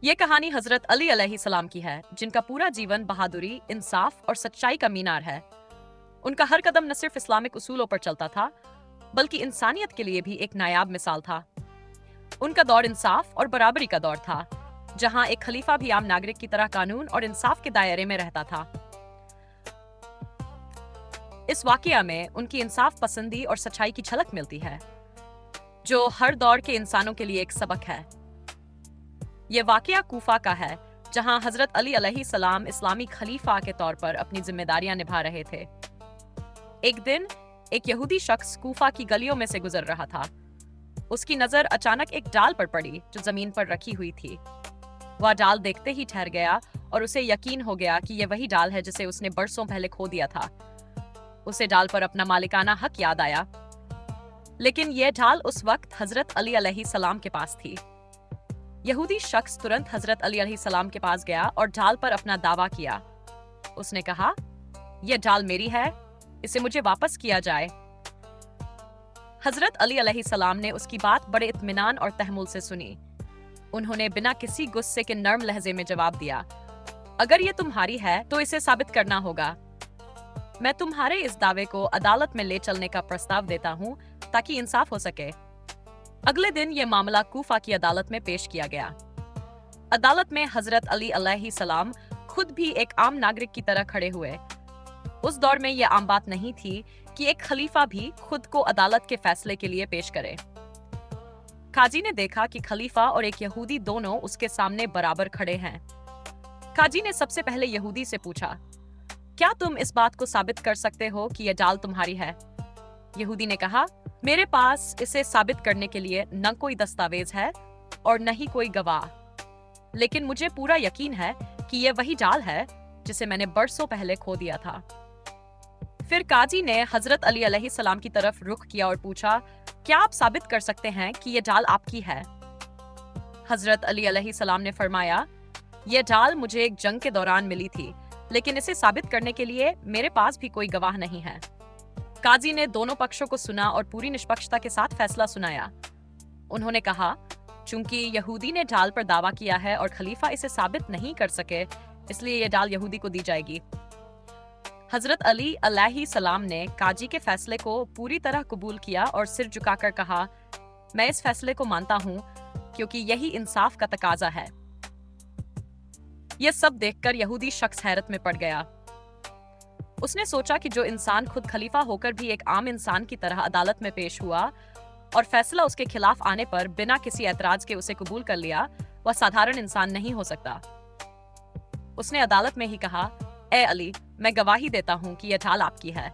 ये कहानी हजरत अली अलैहिस्सलाम की है, जिनका पूरा जीवन बहादुरी, इंसाफ और सच्चाई का मीनार है। उनका हर कदम न सिर्फ इस्लामिक उसूलों पर चलता था, बल्कि इंसानियत के लिए भी एक नायाब मिसाल था। उनका दौर इंसाफ और बराबरी का दौर था, जहां एक खलीफा भी आम नागरिक की तरह कानून और इंसाफ के दायरे में रहता था। इस वाकया में उनकी इंसाफ पसंदी और सच्चाई की झलक मिलती है, जो हर दौर के इंसानों के लिए एक सबक है। ये वाकया कूफा का है, जहां हजरत अली अलैहिस्सलाम इस्लामी खलीफा के तौर पर अपनी जिम्मेदारियां निभा रहे थे। एक दिन एक यहूदी शख्स कूफा की गलियों में से गुजर रहा था। उसकी नजर अचानक एक डाल पर पड़ी जो जमीन पर रखी हुई थी। वह डाल देखते ही ठहर गया और उसे यकीन हो गया कि यह वही डाल है जिसे उसने बरसों पहले खो दिया था। उसे डाल पर अपना मालिकाना हक याद आया, लेकिन यह डाल उस वक्त हजरत अली अलैहिस्सलाम के पास थी। यहूदी शख्स तुरंत हजरत अली अलैहिस्सलाम के पास गया और ढाल पर अपना दावा किया। उसने कहा, यह ढाल मेरी है, इसे मुझे वापस किया जाए। हजरत अली अलैहिस्सलाम ने उसकी बात बड़े इत्मीनान और तहम्मुल से सुनी। उन्होंने बिना किसी गुस्से के नर्म लहजे में जवाब दिया, अगर ये तुम्हारी है तो इसे साबित करना होगा। मैं तुम्हारे इस दावे को अदालत में ले चलने का प्रस्ताव देता हूँ ताकि इंसाफ हो सके। अगले दिन यह मामला कूफा की अदालत में पेश किया गया। अदालत में हजरत अली अलैहिस्सलाम खुद भी एक आम नागरिक की तरह खड़े हुए। उस दौर में यह आम बात नहीं थी कि एक खलीफा भी खुद को अदालत के फैसले के लिए पेश करे। काजी ने देखा कि खलीफा और एक यहूदी दोनों उसके सामने बराबर खड़े हैं। काजी ने सबसे पहले यहूदी से पूछा, क्या तुम इस बात को साबित कर सकते हो कि यह डाल तुम्हारी है? यहूदी ने कहा, मेरे पास इसे साबित करने के लिए न कोई दस्तावेज है और न ही कोई गवाह, लेकिन मुझे पूरा यकीन है कि यह वही डाल है जिसे मैंने बरसों पहले खो दिया था। फिर काजी ने हजरत अली अलैहिस्सलाम की तरफ रुख किया और पूछा, क्या आप साबित कर सकते हैं कि यह डाल आपकी है? हजरत अली अलैहिस्सलाम ने फरमाया, यह डाल मुझे एक जंग के दौरान मिली थी, लेकिन इसे साबित करने के लिए मेरे पास भी कोई गवाह नहीं है। काजी ने दोनों पक्षों को सुना और पूरी निष्पक्षता के साथ फैसला सुनाया। उन्होंने कहा, चूंकि यहूदी ने डाल पर दावा किया है और खलीफा इसे साबित नहीं कर सके, इसलिए यह डाल यहूदी को दी जाएगी। हजरत अली अलैहिस्सलाम ने काजी के फैसले को पूरी तरह कबूल किया और सिर झुकाकर कहा, मैं इस फैसले को मानता हूं क्योंकि यही इंसाफ का तकाजा है। यह सब देखकर यहूदी शख्स हैरत में पड़ गया। उसने सोचा कि जो इंसान खुद खलीफा होकर भी एक आम इंसान की तरह अदालत में पेश हुआ और फैसला उसके खिलाफ आने पर बिना किसी ऐतराज के उसे कबूल कर लिया, वह साधारण इंसान नहीं हो सकता। उसने अदालत में ही कहा, ए अली, मैं गवाही देता हूं कि यह ढाल आपकी है।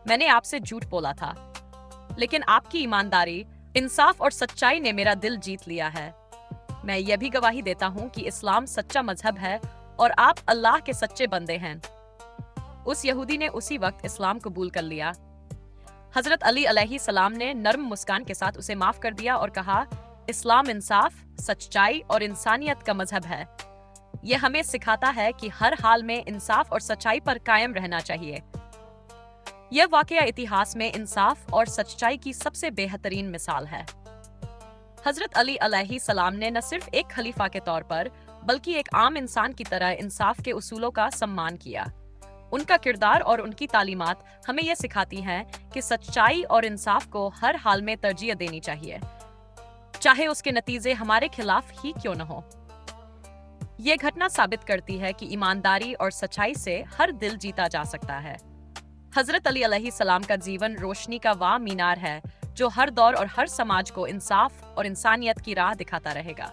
मैंने आपसे झूठ बोला था, लेकिन आपकी ईमानदारी, इंसाफ और सच्चाई ने मेरा दिल जीत लिया है। मैं यह भी गवाही देता हूं कि इस्लाम सच्चा मजहब है और आप अल्लाह के सच्चे बंदे हैं। उस यहूदी ने उसी वक्त इस्लाम कबूल कर लिया। हजरत अली अलैहिस्सलाम ने नर्म मुस्कान के साथ उसे माफ कर दिया और कहा, इस्लाम इंसाफ, सच्चाई और इंसानियत का मजहब है। यह हमें सिखाता है कि हर हाल में इंसाफ और सच्चाई पर कायम रहना चाहिए। यह वाकया इतिहास में इंसाफ और सच्चाई की सबसे बेहतरीन मिसाल है। हजरत अली अलैहिस्सलाम ने न सिर्फ एक खलीफा के तौर पर, बल्कि एक आम इंसान की तरह इंसाफ के उसूलों का सम्मान किया। उनका किरदार और उनकी तालीमात हमें यह सिखाती हैं कि सच्चाई और इंसाफ को हर हाल में तरजीह देनी चाहिए, चाहे उसके नतीजे हमारे खिलाफ ही क्यों न हो। यह घटना साबित करती है कि ईमानदारी और सच्चाई से हर दिल जीता जा सकता है। हजरत अली अलैहिस्सलाम का जीवन रोशनी का वाह मीनार है, जो हर दौर और हर समाज को इंसाफ और इंसानियत की राह दिखाता रहेगा।